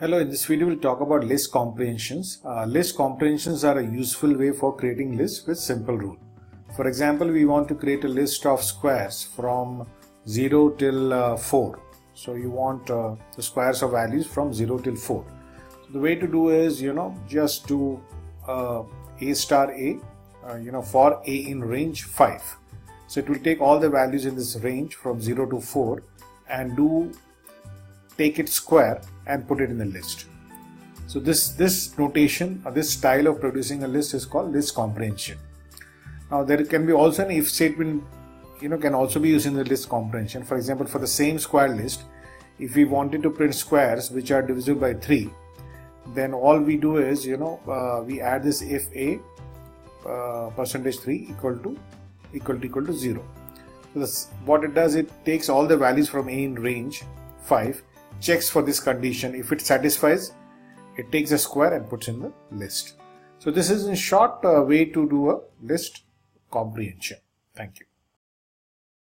Hello, in this video we'll talk about list comprehensions. List comprehensions are a useful way for creating lists with simple rule. For example, we want to create a list of squares from 0 till 4. So you want the squares of values from 0 till 4. So the way to do is, just do A star A, for A in range 5. So it will take all the values in this range from 0 to 4 and take its square and put it in the list. So this notation or this style of producing a list is called list comprehension. Now there can be also an if statement, can also be used in the list comprehension. For example, for the same square list, if we wanted to print squares which are divisible by 3, then all we do is, we add this if A %3 equal to 0. So what it does, it takes all the values from A in range 5, checks for this condition. If it satisfies, it takes a square and puts in the list. So this is in short way to do a list comprehension. Thank you.